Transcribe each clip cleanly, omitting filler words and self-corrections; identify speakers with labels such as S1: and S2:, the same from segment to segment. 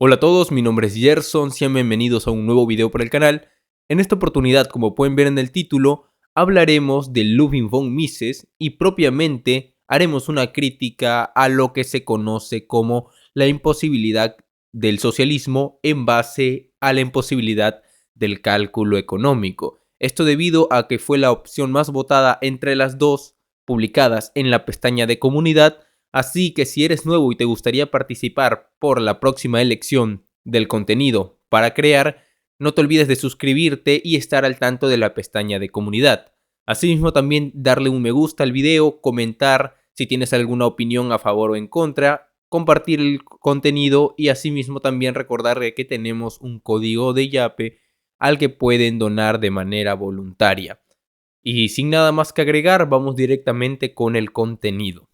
S1: Hola a todos, mi nombre es Gerson, sean bienvenidos a un nuevo video por el canal. En esta oportunidad, como pueden ver en el título, hablaremos de Ludwig von Mises y propiamente haremos una crítica a lo que se conoce como la imposibilidad del socialismo en base a la imposibilidad del cálculo económico. Esto debido a que fue la opción más votada entre las dos publicadas en la pestaña de comunidad. Así que si eres nuevo y te gustaría participar por la próxima elección del contenido para crear, no te olvides de suscribirte y estar al tanto de la pestaña de comunidad. Asimismo también darle un me gusta al video, comentar si tienes alguna opinión a favor o en contra, compartir el contenido y asimismo también recordar que tenemos un código de Yape al que pueden donar de manera voluntaria. Y sin nada más que agregar, vamos directamente con el contenido.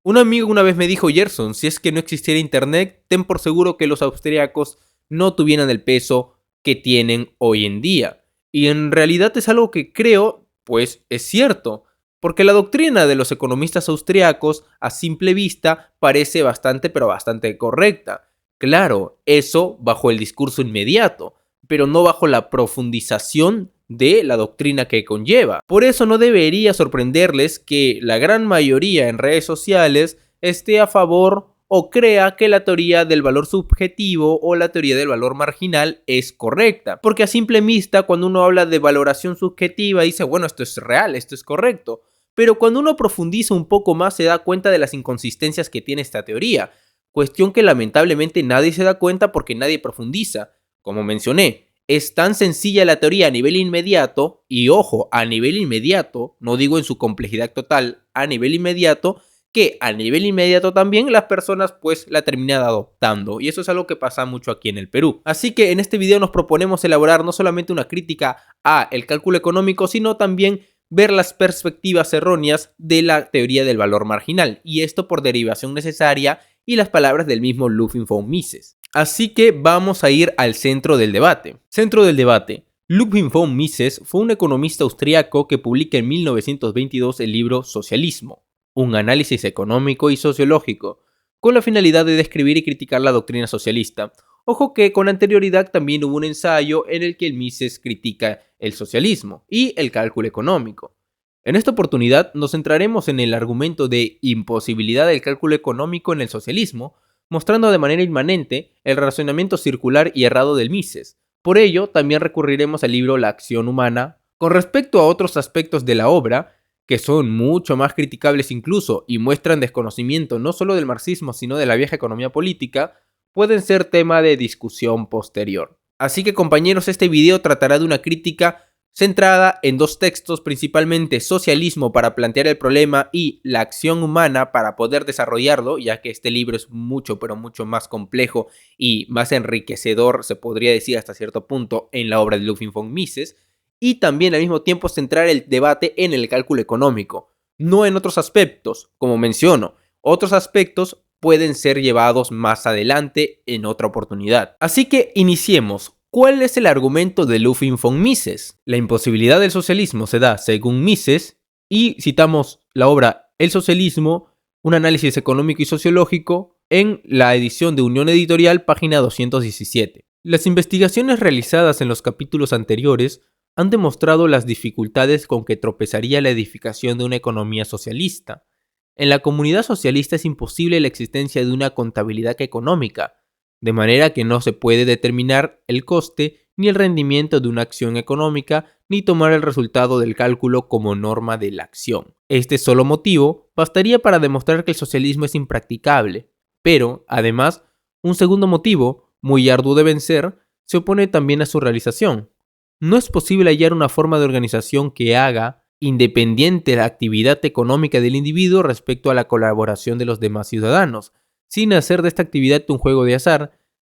S1: Un amigo una vez me dijo: Gerson, si es que no existiera internet, ten por seguro que los austriacos no tuvieran el peso que tienen hoy en día. Y en realidad es algo que creo, pues es cierto, porque la doctrina de los economistas austriacos a simple vista parece bastante correcta. Claro, eso bajo el discurso inmediato, pero no bajo la profundización de la doctrina que conlleva. Por eso no debería sorprenderles que la gran mayoría en redes sociales esté a favor o crea que la teoría del valor subjetivo o la teoría del valor marginal es correcta. Porque a simple vista, cuando uno habla de valoración subjetiva, dice, bueno, esto es real, esto es correcto. Pero cuando uno profundiza un poco más, se da cuenta de las inconsistencias que tiene esta teoría. Cuestión que lamentablemente nadie se da cuenta porque nadie profundiza. Como mencioné, es tan sencilla la teoría a nivel inmediato, y ojo, a nivel inmediato, no digo en su complejidad total, a nivel inmediato, que a nivel inmediato también las personas pues la terminan adoptando, y eso es algo que pasa mucho aquí en el Perú. Así que en este video nos proponemos elaborar no solamente una crítica a el cálculo económico, sino también ver las perspectivas erróneas de la teoría del valor marginal, y esto por derivación necesaria y las palabras del mismo Ludwig von Mises. Así que vamos a ir al centro del debate. Centro del debate. Ludwig von Mises fue un economista austriaco que publica en 1922 el libro Socialismo, un análisis económico y sociológico, con la finalidad de describir y criticar la doctrina socialista. Ojo que con anterioridad también hubo un ensayo en el que el Mises critica el socialismo y el cálculo económico. En esta oportunidad nos centraremos en el argumento de imposibilidad del cálculo económico en el socialismo, mostrando de manera inmanente el razonamiento circular y errado del Mises. Por ello, también recurriremos al libro La acción humana. Con respecto a otros aspectos de la obra, que son mucho más criticables incluso y muestran desconocimiento no solo del marxismo sino de la vieja economía política, pueden ser tema de discusión posterior. Así que compañeros, este video tratará de una crítica centrada en dos textos, principalmente Socialismo para plantear el problema y La acción humana para poder desarrollarlo, ya que este libro es mucho más complejo y más enriquecedor, se podría decir hasta cierto punto, en la obra de Ludwig von Mises, y también al mismo tiempo centrar el debate en el cálculo económico, no en otros aspectos. Como menciono, otros aspectos pueden ser llevados más adelante en otra oportunidad. Así que iniciemos. ¿Cuál es el argumento de Ludwig von Mises? La imposibilidad del socialismo se da según Mises, y citamos la obra El socialismo, un análisis económico y sociológico, en la edición de Unión Editorial, página 217. Las investigaciones realizadas en los capítulos anteriores han demostrado las dificultades con que tropezaría la edificación de una economía socialista. En la comunidad socialista es imposible la existencia de una contabilidad económica, de manera que no se puede determinar el coste ni el rendimiento de una acción económica, ni tomar el resultado del cálculo como norma de la acción. Este solo motivo bastaría para demostrar que el socialismo es impracticable, pero, además, un segundo motivo, muy arduo de vencer, se opone también a su realización. No es posible hallar una forma de organización que haga independiente la actividad económica del individuo respecto a la colaboración de los demás ciudadanos, sin hacer de esta actividad un juego de azar,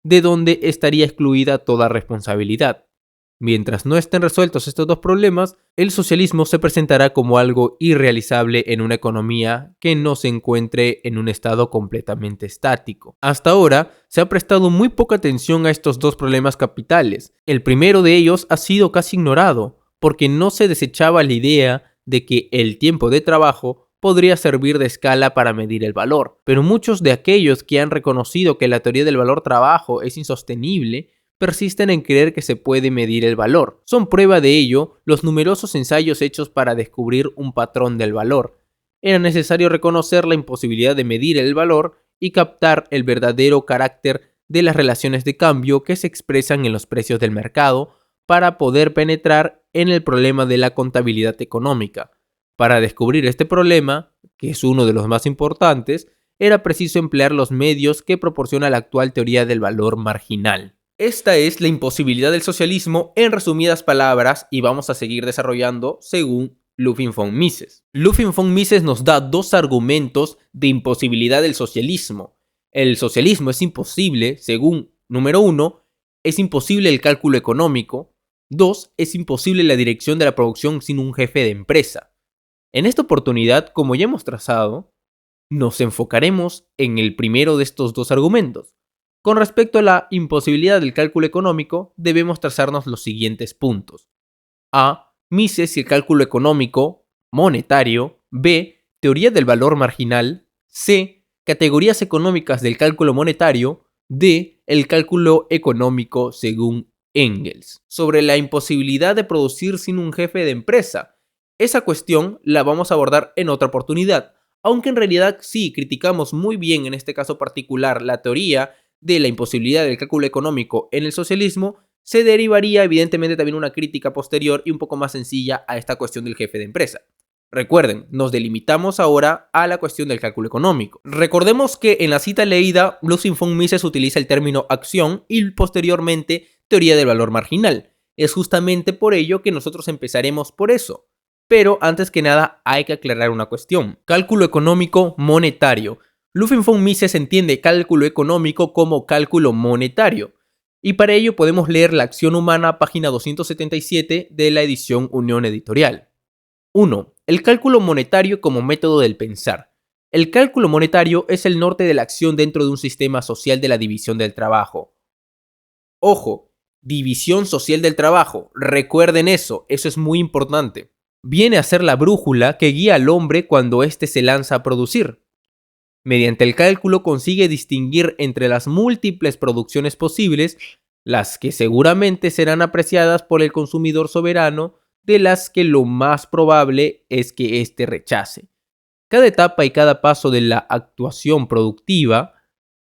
S1: de donde estaría excluida toda responsabilidad. Mientras no estén resueltos estos dos problemas, el socialismo se presentará como algo irrealizable en una economía que no se encuentre en un estado completamente estático. Hasta ahora se ha prestado muy poca atención a estos dos problemas capitales. El primero de ellos ha sido casi ignorado, porque no se desechaba la idea de que el tiempo de trabajo podría servir de escala para medir el valor, pero muchos de aquellos que han reconocido que la teoría del valor trabajo es insostenible persisten en creer que se puede medir el valor. Son prueba de ello los numerosos ensayos hechos para descubrir un patrón del valor. Era necesario reconocer la imposibilidad de medir el valor y captar el verdadero carácter de las relaciones de cambio que se expresan en los precios del mercado para poder penetrar en el problema de la contabilidad económica. Para descubrir este problema, que es uno de los más importantes, era preciso emplear los medios que proporciona la actual teoría del valor marginal. Esta es la imposibilidad del socialismo en resumidas palabras y vamos a seguir desarrollando según Löwin von Mises. Löwin von Mises nos da dos argumentos de imposibilidad del socialismo. El socialismo es imposible según, número 1, es imposible el cálculo económico. 2, es imposible la dirección de la producción sin un jefe de empresa. En esta oportunidad, como ya hemos trazado, nos enfocaremos en el primero de estos dos argumentos. Con respecto a la imposibilidad del cálculo económico, debemos trazarnos los siguientes puntos. A. Mises y el cálculo económico, monetario. B. Teoría del valor marginal. C. Categorías económicas del cálculo monetario. D. El cálculo económico según Engels. Sobre la imposibilidad de producir sin un jefe de empresa. Esa cuestión la vamos a abordar en otra oportunidad, aunque en realidad sí criticamos muy bien en este caso particular la teoría de la imposibilidad del cálculo económico en el socialismo, se derivaría evidentemente también una crítica posterior y un poco más sencilla a esta cuestión del jefe de empresa. Recuerden, nos delimitamos ahora a la cuestión del cálculo económico. Recordemos que en la cita leída, Löwin von Mises utiliza el término acción y posteriormente teoría del valor marginal. Es justamente por ello que nosotros empezaremos por eso. Pero antes que nada hay que aclarar una cuestión. Cálculo económico monetario. Löwin von Mises entiende cálculo económico como cálculo monetario. Y para ello podemos leer La acción humana, página 277 de la edición Unión Editorial. 1. El cálculo monetario como método del pensar. El cálculo monetario es el norte de la acción dentro de un sistema social de la división del trabajo. Ojo, división social del trabajo. Recuerden eso es muy importante. Viene a ser la brújula que guía al hombre cuando éste se lanza a producir. Mediante el cálculo consigue distinguir entre las múltiples producciones posibles, las que seguramente serán apreciadas por el consumidor soberano, de las que lo más probable es que éste rechace. Cada etapa y cada paso de la actuación productiva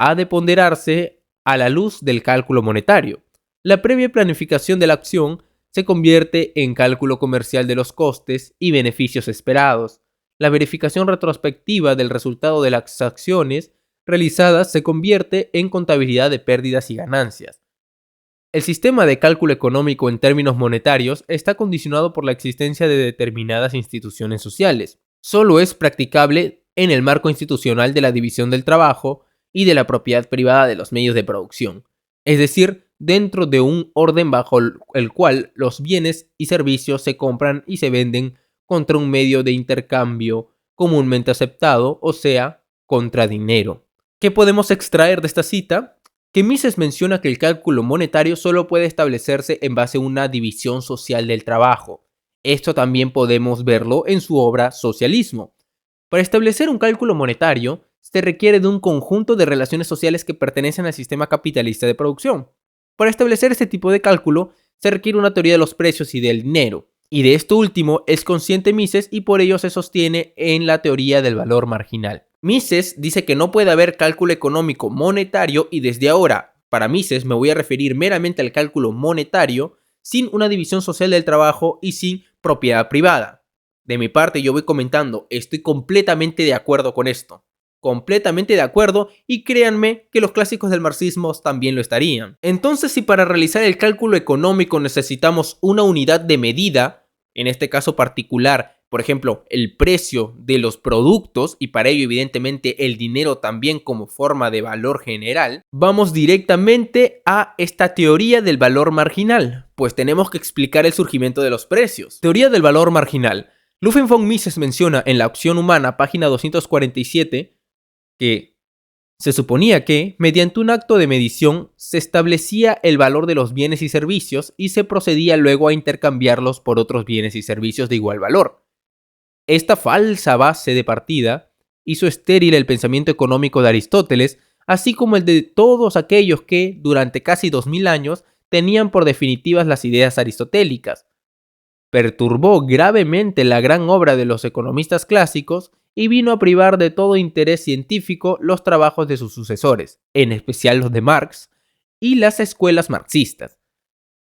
S1: ha de ponderarse a la luz del cálculo monetario. La previa planificación de la acción se convierte en cálculo comercial de los costes y beneficios esperados. La verificación retrospectiva del resultado de las acciones realizadas se convierte en contabilidad de pérdidas y ganancias. El sistema de cálculo económico en términos monetarios está condicionado por la existencia de determinadas instituciones sociales. Solo es practicable en el marco institucional de la división del trabajo y de la propiedad privada de los medios de producción, es decir, dentro de un orden bajo el cual los bienes y servicios se compran y se venden contra un medio de intercambio comúnmente aceptado, o sea, contra dinero. ¿Qué podemos extraer de esta cita? Que Mises menciona que el cálculo monetario solo puede establecerse en base a una división social del trabajo. Esto también podemos verlo en su obra Socialismo. Para establecer un cálculo monetario, se requiere de un conjunto de relaciones sociales que pertenecen al sistema capitalista de producción. Para establecer este tipo de cálculo, se requiere una teoría de los precios y del dinero. Y de esto último es consciente Mises y por ello se sostiene en la teoría del valor marginal. Mises dice que no puede haber cálculo económico monetario y desde ahora, para Mises, me voy a referir meramente al cálculo monetario sin una división social del trabajo y sin propiedad privada. De mi parte yo voy comentando, estoy completamente de acuerdo con esto. Completamente de acuerdo y créanme que los clásicos del marxismo también lo estarían. Entonces, si para realizar el cálculo económico necesitamos una unidad de medida, en este caso particular, por ejemplo, el precio de los productos y para ello evidentemente el dinero también como forma de valor general, vamos directamente a esta teoría del valor marginal, pues tenemos que explicar el surgimiento de los precios. Teoría del valor marginal. Löwin von Mises menciona en La acción humana, página 247, que se suponía que, mediante un acto de medición, se establecía el valor de los bienes y servicios y se procedía luego a intercambiarlos por otros bienes y servicios de igual valor. Esta falsa base de partida hizo estéril el pensamiento económico de Aristóteles, así como el de todos aquellos que, durante casi 2000 años, tenían por definitivas las ideas aristotélicas. Perturbó gravemente la gran obra de los economistas clásicos y vino a privar de todo interés científico los trabajos de sus sucesores, en especial los de Marx y las escuelas marxistas.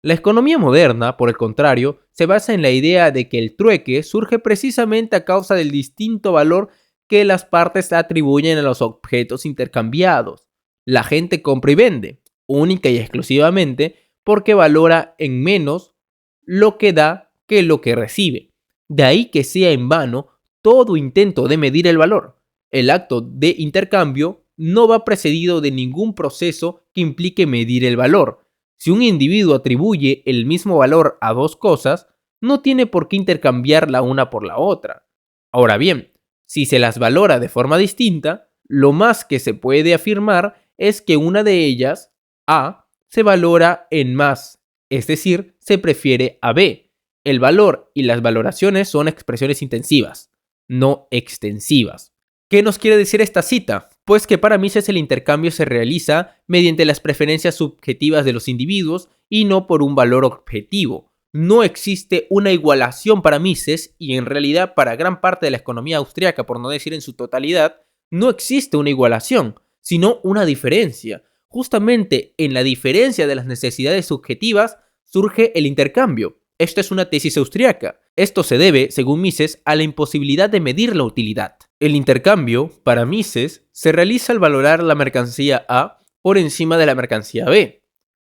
S1: La economía moderna, por el contrario, se basa en la idea de que el trueque surge precisamente a causa del distinto valor que las partes atribuyen a los objetos intercambiados. La gente compra y vende, única y exclusivamente porque valora en menos lo que da que lo que recibe. De ahí que sea en vano todo intento de medir el valor. El acto de intercambio no va precedido de ningún proceso que implique medir el valor. Si un individuo atribuye el mismo valor a dos cosas, no tiene por qué intercambiar la una por la otra. Ahora bien, si se las valora de forma distinta, lo más que se puede afirmar es que una de ellas, A, se valora en más, es decir, se prefiere a B. El valor y las valoraciones son expresiones intensivas, no extensivas. ¿Qué nos quiere decir esta cita? Pues que para Mises el intercambio se realiza mediante las preferencias subjetivas de los individuos y no por un valor objetivo. No existe una igualación para Mises y en realidad para gran parte de la economía austriaca, por no decir en su totalidad, no existe una igualación, sino una diferencia. Justamente en la diferencia de las necesidades subjetivas surge el intercambio. Esta es una tesis austriaca. Esto se debe, según Mises, a la imposibilidad de medir la utilidad. El intercambio, para Mises, se realiza al valorar la mercancía A por encima de la mercancía B.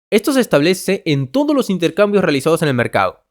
S1: Esto se establece en todos los intercambios realizados en el mercado.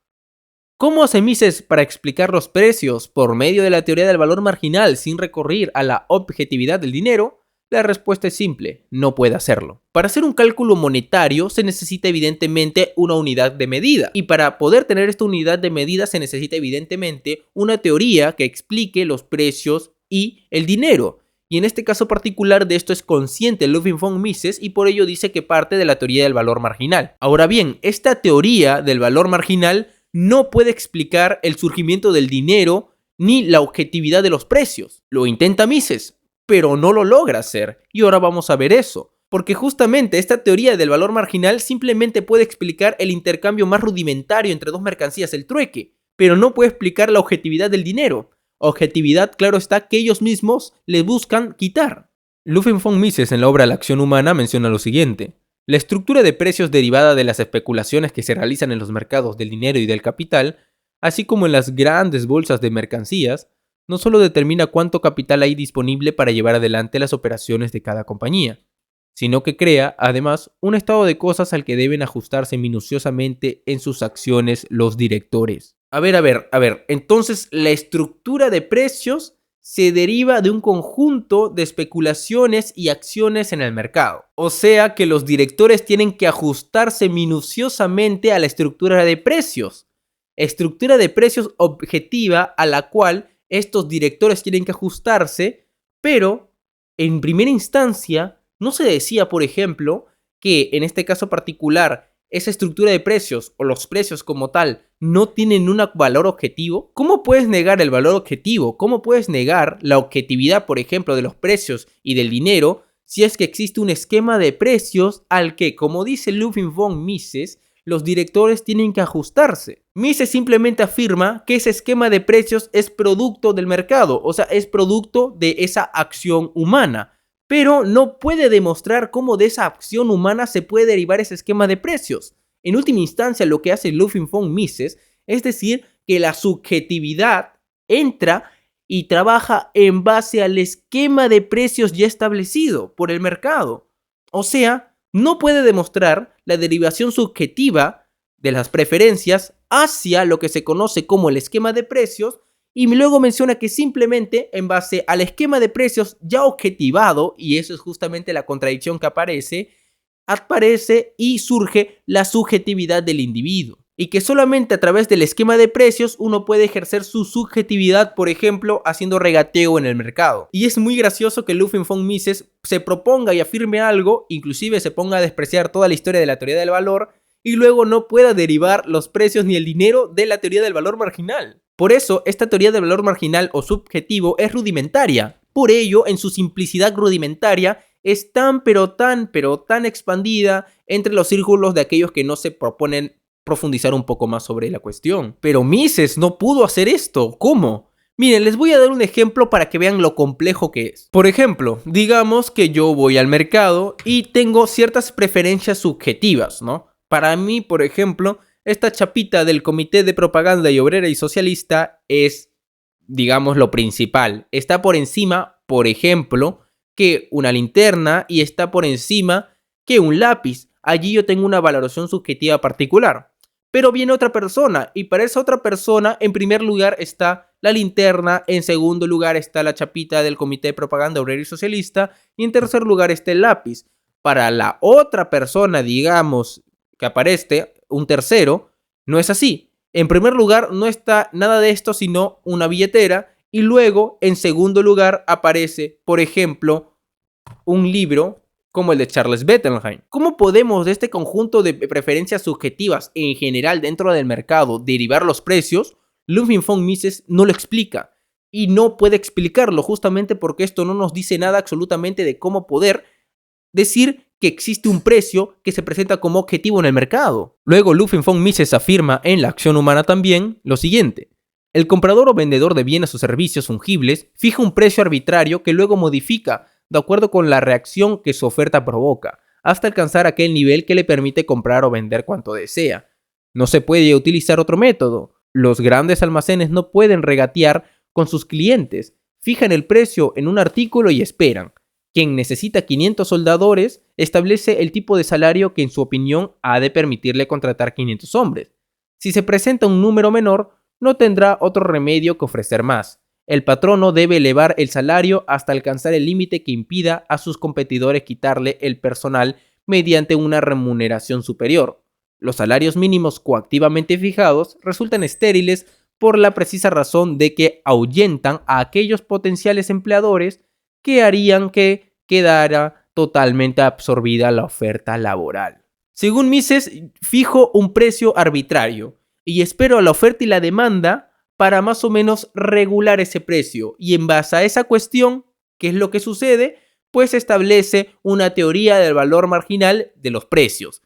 S1: ¿Cómo hace Mises para explicar los precios por medio de la teoría del valor marginal sin recurrir a la objetividad del dinero? La respuesta es simple, no puede hacerlo. Para hacer un cálculo monetario se necesita evidentemente una unidad de medida, y para poder tener esta unidad de medida se necesita evidentemente una teoría que explique los precios y el dinero. Y en este caso particular de esto es consciente Ludwig von Mises y por ello dice que parte de la teoría del valor marginal. Ahora bien, esta teoría del valor marginal no puede explicar el surgimiento del dinero ni la objetividad de los precios. Lo intenta Mises, pero no lo logra hacer. Y ahora vamos a ver eso. Porque justamente esta teoría del valor marginal simplemente puede explicar el intercambio más rudimentario entre dos mercancías, el trueque, pero no puede explicar la objetividad del dinero. Objetividad, claro está, que ellos mismos le buscan quitar. Ludwig von Mises en la obra La acción humana menciona lo siguiente. La estructura de precios derivada de las especulaciones que se realizan en los mercados del dinero y del capital, así como en las grandes bolsas de mercancías, no solo determina cuánto capital hay disponible para llevar adelante las operaciones de cada compañía, sino que crea, además, un estado de cosas al que deben ajustarse minuciosamente en sus acciones los directores. A ver, entonces la estructura de precios se deriva de un conjunto de especulaciones y acciones en el mercado. O sea que los directores tienen que ajustarse minuciosamente a la estructura de precios. Estructura de precios objetiva a la cual estos directores tienen que ajustarse, pero en primera instancia no se decía, por ejemplo, que en este caso particular esa estructura de precios o los precios como tal no tienen un valor objetivo. ¿Cómo puedes negar el valor objetivo? ¿Cómo puedes negar la objetividad, por ejemplo, de los precios y del dinero si es que existe un esquema de precios al que, como dice Ludwig von Mises, los directores tienen que ajustarse? Mises simplemente afirma que ese esquema de precios es producto del mercado, o sea, es producto de esa acción humana, pero no puede demostrar cómo de esa acción humana se puede derivar ese esquema de precios. En última instancia, lo que hace Ludwig von Mises es decir que la subjetividad entra y trabaja en base al esquema de precios ya establecido por el mercado. O sea, no puede demostrar la derivación subjetiva de las preferencias hacia lo que se conoce como el esquema de precios, y luego menciona que simplemente en base al esquema de precios ya objetivado, y eso es justamente la contradicción que aparece y surge la subjetividad del individuo. Y que solamente a través del esquema de precios uno puede ejercer su subjetividad, por ejemplo, haciendo regateo en el mercado. Y es muy gracioso que Ludwig von Mises se proponga y afirme algo, inclusive se ponga a despreciar toda la historia de la teoría del valor, y luego no pueda derivar los precios ni el dinero de la teoría del valor marginal. Por eso, esta teoría del valor marginal o subjetivo es rudimentaria. Por ello, en su simplicidad rudimentaria, es tan pero tan expandida entre los círculos de aquellos que no se proponen profundizar un poco más sobre la cuestión. Pero Mises no pudo hacer esto. ¿Cómo? Miren, les voy a dar un ejemplo para que vean lo complejo que es. Por ejemplo, digamos que yo voy al mercado y tengo ciertas preferencias subjetivas, ¿no? Para mí, por ejemplo, esta chapita del Comité de Propaganda y Obrera y Socialista es, digamos, lo principal. Está por encima, por ejemplo, que una linterna y está por encima que un lápiz. Allí yo tengo una valoración subjetiva particular. Pero viene otra persona y para esa otra persona, en primer lugar está la linterna, en segundo lugar está la chapita del Comité de Propaganda Obrera y Socialista y en tercer lugar está el lápiz. Para la otra persona, digamos, que aparece, un tercero, no es así. En primer lugar no está nada de esto sino una billetera y luego en segundo lugar aparece, por ejemplo, un libro como el de Charles Bettelheim. ¿Cómo podemos de este conjunto de preferencias subjetivas en general dentro del mercado derivar los precios? Ludwig von Mises no lo explica y no puede explicarlo justamente porque esto no nos dice nada absolutamente de cómo poder decir que existe un precio que se presenta como objetivo en el mercado. Luego Ludwig von Mises afirma en La acción humana también lo siguiente: el comprador o vendedor de bienes o servicios fungibles fija un precio arbitrario que luego modifica de acuerdo con la reacción que su oferta provoca, hasta alcanzar aquel nivel que le permite comprar o vender cuanto desea. No se puede utilizar otro método. Los grandes almacenes no pueden regatear con sus clientes, fijan el precio en un artículo y esperan. Quien necesita 500 soldadores establece el tipo de salario que en su opinión ha de permitirle contratar 500 hombres. Si se presenta un número menor, no tendrá otro remedio que ofrecer más. El patrono debe elevar el salario hasta alcanzar el límite que impida a sus competidores quitarle el personal mediante una remuneración superior. Los salarios mínimos coactivamente fijados resultan estériles por la precisa razón de que ahuyentan a aquellos potenciales empleadores que harían que quedara totalmente absorbida la oferta laboral. Según Mises, fijo un precio arbitrario y espero a la oferta y la demanda para más o menos regular ese precio. Y en base a esa cuestión, ¿qué es lo que sucede? Pues establece una teoría del valor marginal de los precios.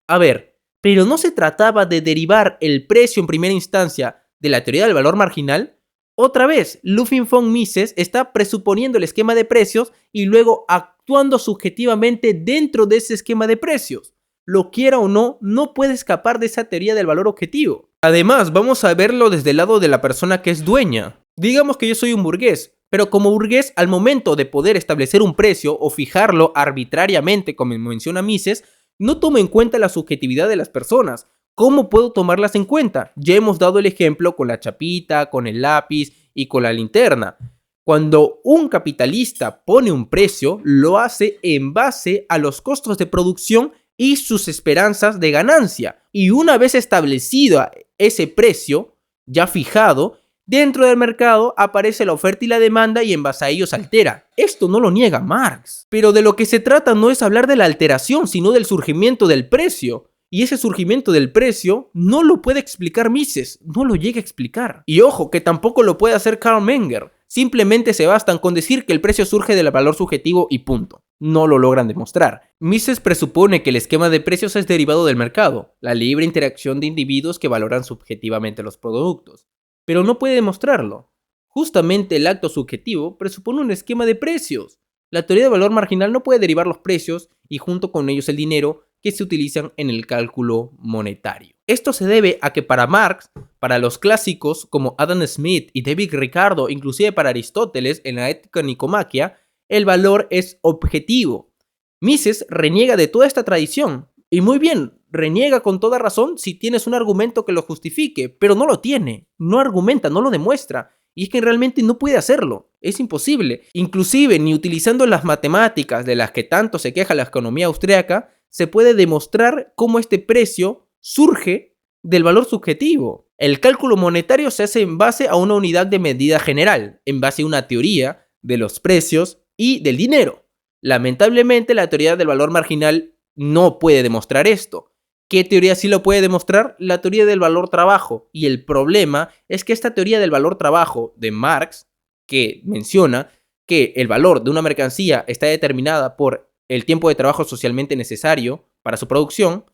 S1: A ver, pero ¿no se trataba de derivar el precio en primera instancia de la teoría del valor marginal? Otra vez, Ludwig von Mises está presuponiendo el esquema de precios y luego actuando subjetivamente dentro de ese esquema de precios. Lo quiera o no, no puede escapar de esa teoría del valor objetivo. Además, vamos a verlo desde el lado de la persona que es dueña. Digamos que yo soy un burgués, pero como burgués, al momento de poder establecer un precio o fijarlo arbitrariamente, como menciona Mises, no tomo en cuenta la subjetividad de las personas. ¿Cómo puedo tomarlas en cuenta? Ya hemos dado el ejemplo con la chapita, con el lápiz y con la linterna. Cuando un capitalista pone un precio, lo hace en base a los costos de producción y sus esperanzas de ganancia. Y una vez establecido ese precio, ya fijado, dentro del mercado aparece la oferta y la demanda y en base a ello se altera. Esto no lo niega Marx. Pero de lo que se trata no es hablar de la alteración, sino del surgimiento del precio. Y ese surgimiento del precio no lo puede explicar Mises, no lo llega a explicar. Y ojo, que tampoco lo puede hacer Karl Menger. Simplemente se bastan con decir que el precio surge del valor subjetivo y punto. No lo logran demostrar. Mises presupone que el esquema de precios es derivado del mercado, la libre interacción de individuos que valoran subjetivamente los productos. Pero no puede demostrarlo. Justamente el acto subjetivo presupone un esquema de precios. La teoría del valor marginal no puede derivar los precios y junto con ellos el dinero que se utilizan en el cálculo monetario. Esto se debe a que para Marx, para los clásicos como Adam Smith y David Ricardo, inclusive para Aristóteles en la Ética Nicomaquia, el valor es objetivo. Mises reniega de toda esta tradición. Y muy bien, reniega con toda razón si tienes un argumento que lo justifique, pero no lo tiene, no argumenta, no lo demuestra. Y es que realmente no puede hacerlo, es imposible. Inclusive, ni utilizando las matemáticas de las que tanto se queja la economía austríaca, se puede demostrar cómo este precio surge del valor subjetivo. El cálculo monetario se hace en base a una unidad de medida general, en base a una teoría de los precios y del dinero. Lamentablemente, la teoría del valor marginal no puede demostrar esto. ¿Qué teoría sí lo puede demostrar? La teoría del valor trabajo. Y el problema es que esta teoría del valor trabajo de Marx, que menciona que el valor de una mercancía está determinada por el tiempo de trabajo socialmente necesario para su producción,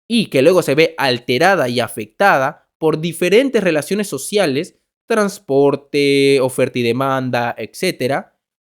S1: y que luego se ve alterada y afectada por diferentes relaciones sociales, transporte, oferta y demanda, etc.,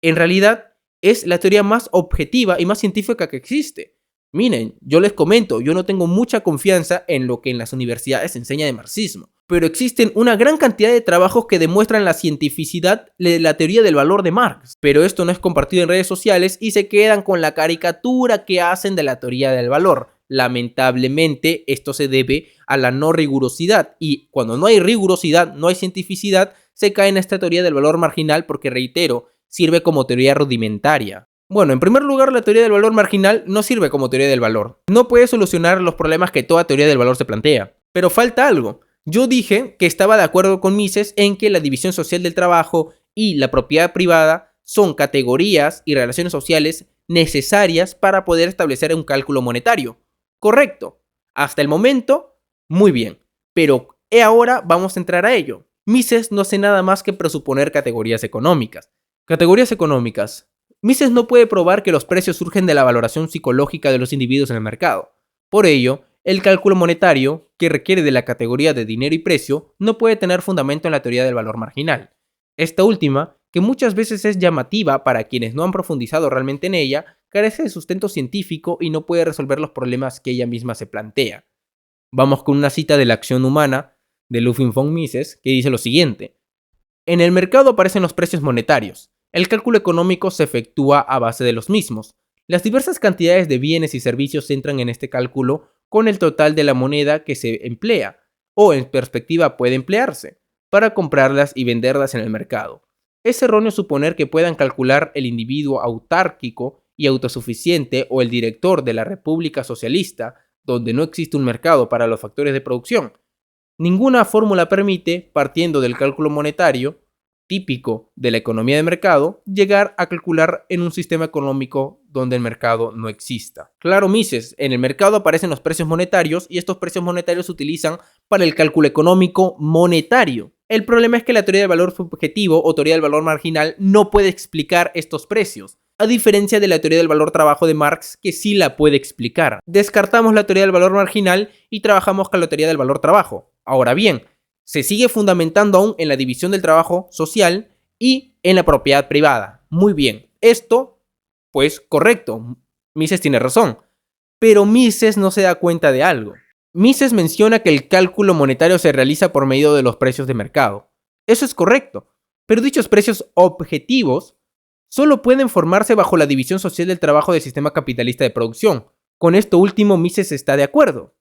S1: en realidad es la teoría más objetiva y más científica que existe. Miren, yo les comento, yo no tengo mucha confianza en lo que en las universidades se enseña de marxismo, pero existen una gran cantidad de trabajos que demuestran la cientificidad de la teoría del valor de Marx, pero esto no es compartido en redes sociales y se quedan con la caricatura que hacen de la teoría del valor. Lamentablemente, esto se debe a la no rigurosidad, y cuando no hay rigurosidad, no hay cientificidad, se cae en esta teoría del valor marginal porque, reitero, sirve como teoría rudimentaria. Bueno, en primer lugar, la teoría del valor marginal no sirve como teoría del valor. No puede solucionar los problemas que toda teoría del valor se plantea. Pero falta algo. Yo dije que estaba de acuerdo con Mises en que la división social del trabajo y la propiedad privada son categorías y relaciones sociales necesarias para poder establecer un cálculo monetario. Correcto. Hasta el momento, muy bien. Pero ahora vamos a entrar a ello. Mises no hace nada más que presuponer categorías económicas. Categorías económicas. Mises no puede probar que los precios surgen de la valoración psicológica de los individuos en el mercado. Por ello, el cálculo monetario, que requiere de la categoría de dinero y precio, no puede tener fundamento en la teoría del valor marginal. Esta última, que muchas veces es llamativa para quienes no han profundizado realmente en ella, carece de sustento científico y no puede resolver los problemas que ella misma se plantea. Vamos con una cita de La acción humana de Ludwig von Mises, que dice lo siguiente: en el mercado aparecen los precios monetarios. El cálculo económico se efectúa a base de los mismos. Las diversas cantidades de bienes y servicios entran en este cálculo con el total de la moneda que se emplea, o en perspectiva puede emplearse, para comprarlas y venderlas en el mercado. Es erróneo suponer que puedan calcular el individuo autárquico y autosuficiente o el director de la República Socialista, donde no existe un mercado para los factores de producción. Ninguna fórmula permite, partiendo del cálculo monetario, típico de la economía de mercado, llegar a calcular en un sistema económico donde el mercado no exista. Claro, Mises, en el mercado aparecen los precios monetarios y estos precios monetarios se utilizan para el cálculo económico monetario. El problema es que la teoría del valor subjetivo o teoría del valor marginal no puede explicar estos precios, a diferencia de la teoría del valor trabajo de Marx, que sí la puede explicar. Descartamos la teoría del valor marginal y trabajamos con la teoría del valor trabajo. Ahora bien, se sigue fundamentando aún en la división del trabajo social y en la propiedad privada. Muy bien, esto, pues correcto, Mises tiene razón, pero Mises no se da cuenta de algo. Mises menciona que el cálculo monetario se realiza por medio de los precios de mercado. Eso es correcto, pero dichos precios objetivos solo pueden formarse bajo la división social del trabajo del sistema capitalista de producción. Con esto último, Mises está de acuerdo.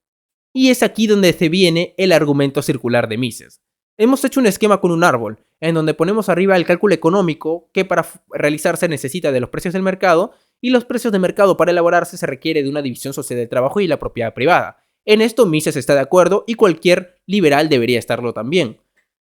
S1: Y es aquí donde se viene el argumento circular de Mises. Hemos hecho un esquema con un árbol, en donde ponemos arriba el cálculo económico que para realizarse necesita de los precios del mercado, y los precios de mercado para elaborarse se requiere de una división social del trabajo y la propiedad privada. En esto Mises está de acuerdo y cualquier liberal debería estarlo también.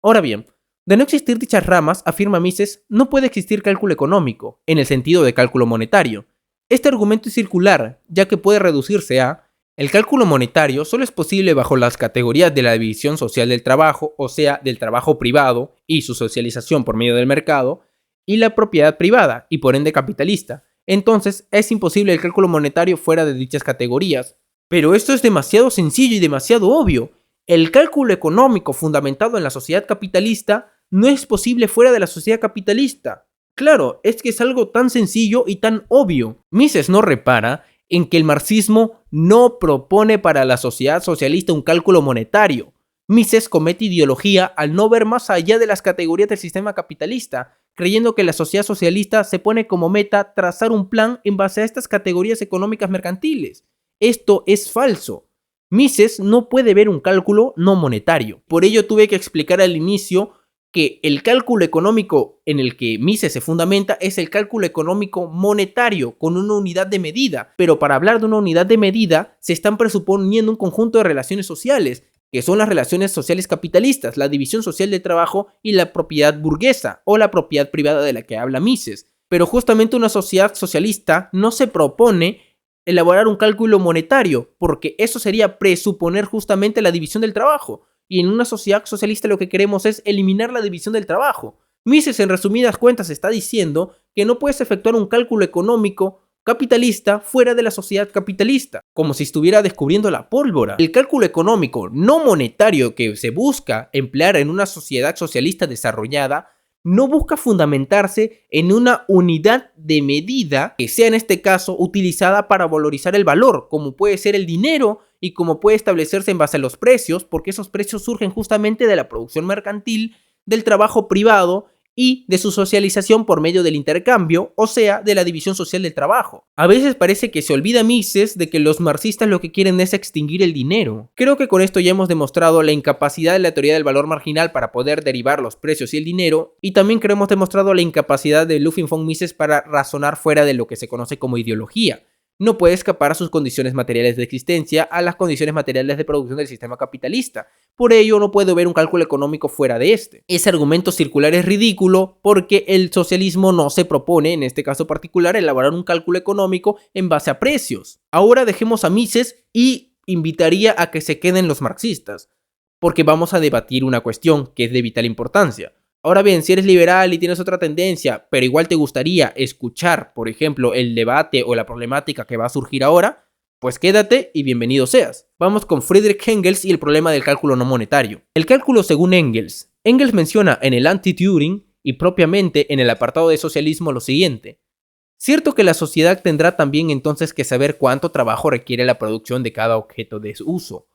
S1: Ahora bien, de no existir dichas ramas, afirma Mises, no puede existir cálculo económico, en el sentido de cálculo monetario. Este argumento es circular, ya que puede reducirse a: el cálculo monetario solo es posible bajo las categorías de la división social del trabajo, o sea, del trabajo privado y su socialización por medio del mercado, y la propiedad privada, y por ende capitalista. Entonces, es imposible el cálculo monetario fuera de dichas categorías. Pero esto es demasiado sencillo y demasiado obvio. El cálculo económico fundamentado en la sociedad capitalista no es posible fuera de la sociedad capitalista. Claro, es que es algo tan sencillo y tan obvio. Mises no repara en que el marxismo no propone para la sociedad socialista un cálculo monetario. Mises comete ideología al no ver más allá de las categorías del sistema capitalista, creyendo que la sociedad socialista se pone como meta trazar un plan en base a estas categorías económicas mercantiles. Esto es falso. Mises no puede ver un cálculo no monetario. Por ello tuve que explicar al inicio que el cálculo económico en el que Mises se fundamenta es el cálculo económico monetario, con una unidad de medida. Pero para hablar de una unidad de medida, se están presuponiendo un conjunto de relaciones sociales, que son las relaciones sociales capitalistas, la división social del trabajo y la propiedad burguesa, o la propiedad privada de la que habla Mises. Pero justamente una sociedad socialista no se propone elaborar un cálculo monetario, porque eso sería presuponer justamente la división del trabajo. Y en una sociedad socialista lo que queremos es eliminar la división del trabajo. Mises, en resumidas cuentas, está diciendo que no puedes efectuar un cálculo económico capitalista fuera de la sociedad capitalista, como si estuviera descubriendo la pólvora. El cálculo económico no monetario que se busca emplear en una sociedad socialista desarrollada no busca fundamentarse en una unidad de medida que sea en este caso utilizada para valorizar el valor, como puede ser el dinero y como puede establecerse en base a los precios, porque esos precios surgen justamente de la producción mercantil, del trabajo privado y de su socialización por medio del intercambio, o sea, de la división social del trabajo. A veces parece que se olvida Mises de que los marxistas lo que quieren es extinguir el dinero. Creo que con esto ya hemos demostrado la incapacidad de la teoría del valor marginal para poder derivar los precios y el dinero, y también creo que hemos demostrado la incapacidad de Ludwig von Mises para razonar fuera de lo que se conoce como ideología. No puede escapar a sus condiciones materiales de existencia, a las condiciones materiales de producción del sistema capitalista. Por ello, no puedo ver un cálculo económico fuera de este. Ese argumento circular es ridículo porque el socialismo no se propone, en este caso particular, elaborar un cálculo económico en base a precios. Ahora dejemos a Mises y invitaría a que se queden los marxistas, porque vamos a debatir una cuestión que es de vital importancia. Ahora bien, si eres liberal y tienes otra tendencia, pero igual te gustaría escuchar, por ejemplo, el debate o la problemática que va a surgir ahora, pues quédate y bienvenido seas. Vamos con Friedrich Engels y el problema del cálculo no monetario. El cálculo según Engels. Engels menciona en el Anti-Turing y propiamente en el apartado de socialismo lo siguiente. Cierto que la sociedad tendrá también entonces que saber cuánto trabajo requiere la producción de cada objeto de su uso,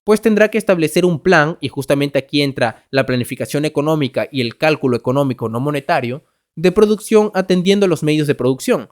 S1: pues tendrá que establecer un plan, y justamente aquí entra la planificación económica y el cálculo económico no monetario, de producción atendiendo los medios de producción,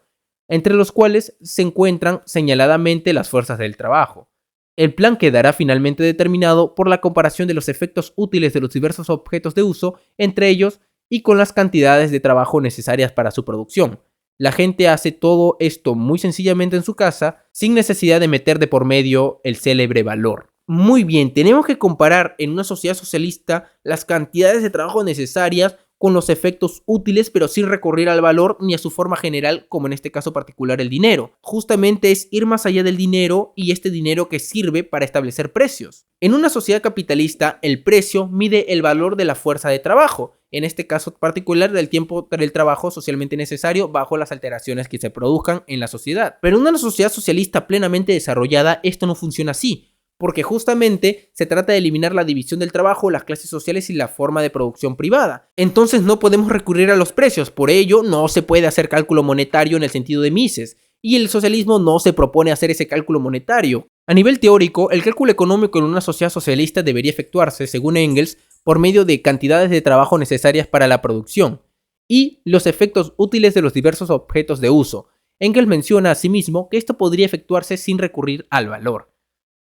S1: entre los cuales se encuentran señaladamente las fuerzas del trabajo. El plan quedará finalmente determinado por la comparación de los efectos útiles de los diversos objetos de uso entre ellos y con las cantidades de trabajo necesarias para su producción. La gente hace todo esto muy sencillamente en su casa, sin necesidad de meter de por medio el célebre valor. Muy bien, tenemos que comparar en una sociedad socialista las cantidades de trabajo necesarias con los efectos útiles, pero sin recurrir al valor ni a su forma general, como en este caso particular el dinero. Justamente es ir más allá del dinero y este dinero que sirve para establecer precios. En una sociedad capitalista, el precio mide el valor de la fuerza de trabajo, en este caso particular del tiempo del trabajo socialmente necesario bajo las alteraciones que se produzcan en la sociedad. Pero en una sociedad socialista plenamente desarrollada, esto no funciona así, porque justamente se trata de eliminar la división del trabajo, las clases sociales y la forma de producción privada. Entonces no podemos recurrir a los precios, por ello no se puede hacer cálculo monetario en el sentido de Mises, y el socialismo no se propone hacer ese cálculo monetario. A nivel teórico, el cálculo económico en una sociedad socialista debería efectuarse, según Engels, por medio de cantidades de trabajo necesarias para la producción, y los efectos útiles de los diversos objetos de uso. Engels menciona asimismo que esto podría efectuarse sin recurrir al valor.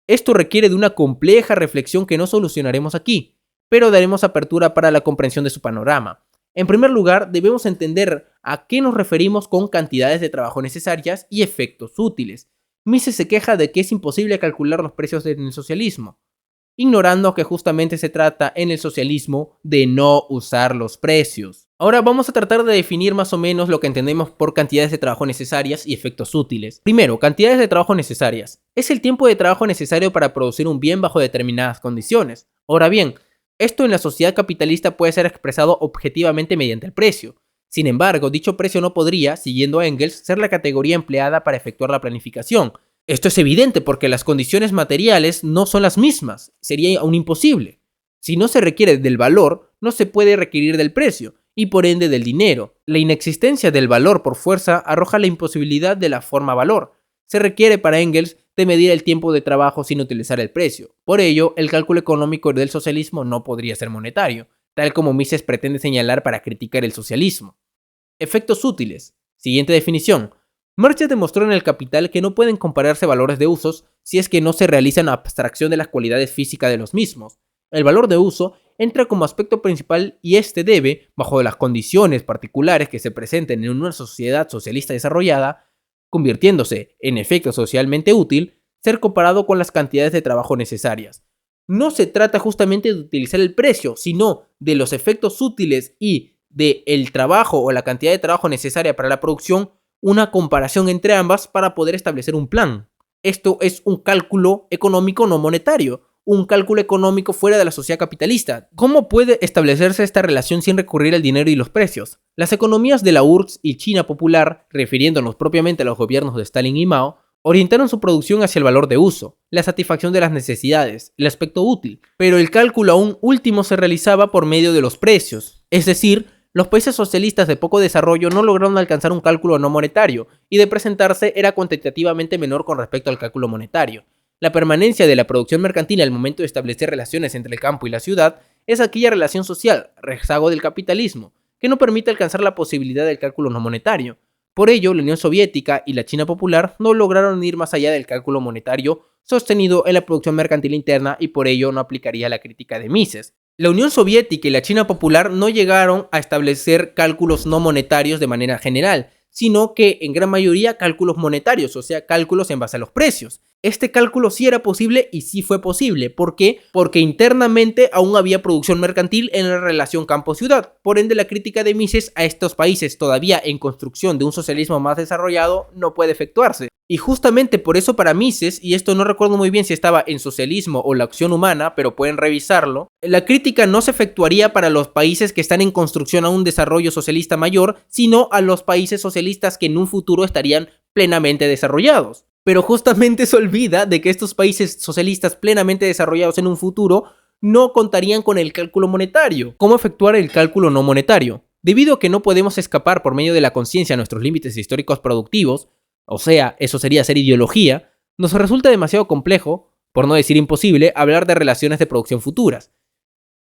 S1: Esto requiere de una compleja reflexión que no solucionaremos aquí, pero daremos apertura para la comprensión de su panorama. En primer lugar, debemos entender a qué nos referimos con cantidades de trabajo necesarias y efectos útiles. Mises se queja de que es imposible calcular los precios en el socialismo, ignorando que justamente se trata en el socialismo de no usar los precios. Ahora vamos a tratar de definir más o menos lo que entendemos por cantidades de trabajo necesarias y efectos útiles. Primero, cantidades de trabajo necesarias. Es el tiempo de trabajo necesario para producir un bien bajo determinadas condiciones. Ahora bien, esto en la sociedad capitalista puede ser expresado objetivamente mediante el precio. Sin embargo, dicho precio no podría, siguiendo a Engels, ser la categoría empleada para efectuar la planificación. Esto es evidente porque las condiciones materiales no son las mismas, sería aún imposible. Si no se requiere del valor, no se puede requerir del precio, y por ende del dinero. La inexistencia del valor por fuerza arroja la imposibilidad de la forma valor. Se requiere para Engels de medir el tiempo de trabajo sin utilizar el precio. Por ello, el cálculo económico del socialismo no podría ser monetario, tal como Mises pretende señalar para criticar el socialismo. Efectos útiles. Siguiente definición. Marx demostró en El Capital que no pueden compararse valores de usos si es que no se realiza una abstracción de las cualidades físicas de los mismos. El valor de uso entra como aspecto principal y este debe, bajo las condiciones particulares que se presenten en una sociedad socialista desarrollada, convirtiéndose en efecto socialmente útil, ser comparado con las cantidades de trabajo necesarias. No se trata justamente de utilizar el precio, sino de los efectos útiles y del trabajo o la cantidad de trabajo necesaria para la producción, una comparación entre ambas para poder establecer un plan. Esto es un cálculo económico no monetario, un cálculo económico fuera de la sociedad capitalista. ¿Cómo puede establecerse esta relación sin recurrir al dinero y los precios? Las economías de la URSS y China popular, refiriéndonos propiamente a los gobiernos de Stalin y Mao, orientaron su producción hacia el valor de uso, la satisfacción de las necesidades, el aspecto útil, pero el cálculo aún último se realizaba por medio de los precios, es decir, los países socialistas de poco desarrollo no lograron alcanzar un cálculo no monetario, y de presentarse era cuantitativamente menor con respecto al cálculo monetario. La permanencia de la producción mercantil al momento de establecer relaciones entre el campo y la ciudad es aquella relación social, rezago del capitalismo, que no permite alcanzar la posibilidad del cálculo no monetario. Por ello, la Unión Soviética y la China popular no lograron ir más allá del cálculo monetario sostenido en la producción mercantil interna y por ello no aplicaría la crítica de Mises. La Unión Soviética y la China popular no llegaron a establecer cálculos no monetarios de manera general, sino que en gran mayoría cálculos monetarios, o sea, cálculos en base a los precios. Este cálculo sí era posible y sí fue posible. ¿Por qué? Porque internamente aún había producción mercantil en la relación campo-ciudad. Por ende, la crítica de Mises a estos países todavía en construcción de un socialismo más desarrollado no puede efectuarse. Y justamente por eso para Mises, y esto no recuerdo muy bien si estaba en Socialismo o La Acción Humana, pero pueden revisarlo, la crítica no se efectuaría para los países que están en construcción a un desarrollo socialista mayor, sino a los países socialistas que en un futuro estarían plenamente desarrollados. Pero justamente se olvida de que estos países socialistas plenamente desarrollados en un futuro no contarían con el cálculo monetario. ¿Cómo efectuar el cálculo no monetario? Debido a que no podemos escapar por medio de la conciencia a nuestros límites históricos productivos, o sea, eso sería ser ideología, nos resulta demasiado complejo, por no decir imposible, hablar de relaciones de producción futuras.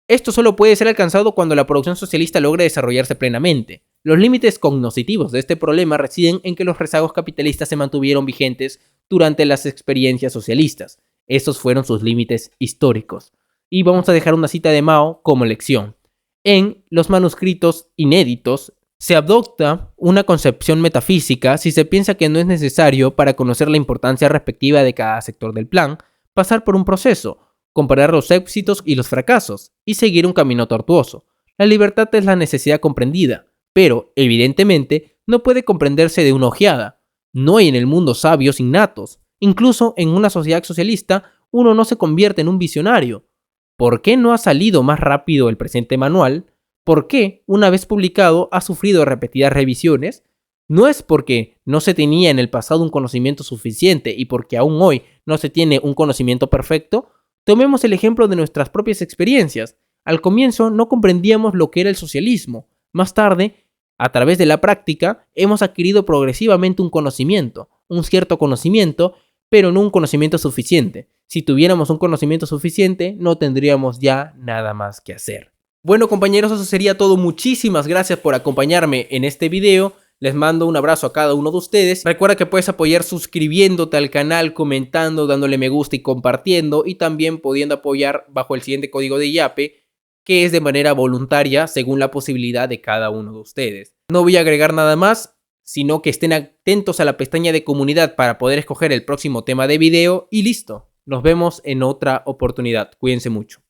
S1: Esto solo puede ser alcanzado cuando la producción socialista logre desarrollarse plenamente. Los límites cognoscitivos de este problema residen en que los rezagos capitalistas se mantuvieron vigentes durante las experiencias socialistas. Esos fueron sus límites históricos. Y vamos a dejar una cita de Mao como lección. En los manuscritos inéditos se adopta una concepción metafísica si se piensa que no es necesario, para conocer la importancia respectiva de cada sector del plan, pasar por un proceso, comparar los éxitos y los fracasos, y seguir un camino tortuoso. La libertad es la necesidad comprendida, pero, evidentemente, no puede comprenderse de una ojeada. No hay en el mundo sabios innatos. Incluso en una sociedad socialista, uno no se convierte en un visionario. ¿Por qué no ha salido más rápido el presente manual? ¿Por qué, una vez publicado, ha sufrido repetidas revisiones? No es porque no se tenía en el pasado un conocimiento suficiente y porque aún hoy no se tiene un conocimiento perfecto. Tomemos el ejemplo de nuestras propias experiencias. Al comienzo no comprendíamos lo que era el socialismo. Más tarde, a través de la práctica, hemos adquirido progresivamente un conocimiento, un cierto conocimiento, pero no un conocimiento suficiente. Si tuviéramos un conocimiento suficiente, no tendríamos ya nada más que hacer. Bueno, compañeros, eso sería todo. Muchísimas gracias por acompañarme en este video. Les mando un abrazo a cada uno de ustedes. Recuerda que puedes apoyar suscribiéndote al canal, comentando, dándole me gusta y compartiendo, y también pudiendo apoyar bajo el siguiente código de Yape, que es de manera voluntaria según la posibilidad de cada uno de ustedes. No voy a agregar nada más, sino que estén atentos a la pestaña de comunidad para poder escoger el próximo tema de video y listo. Nos vemos en otra oportunidad. Cuídense mucho.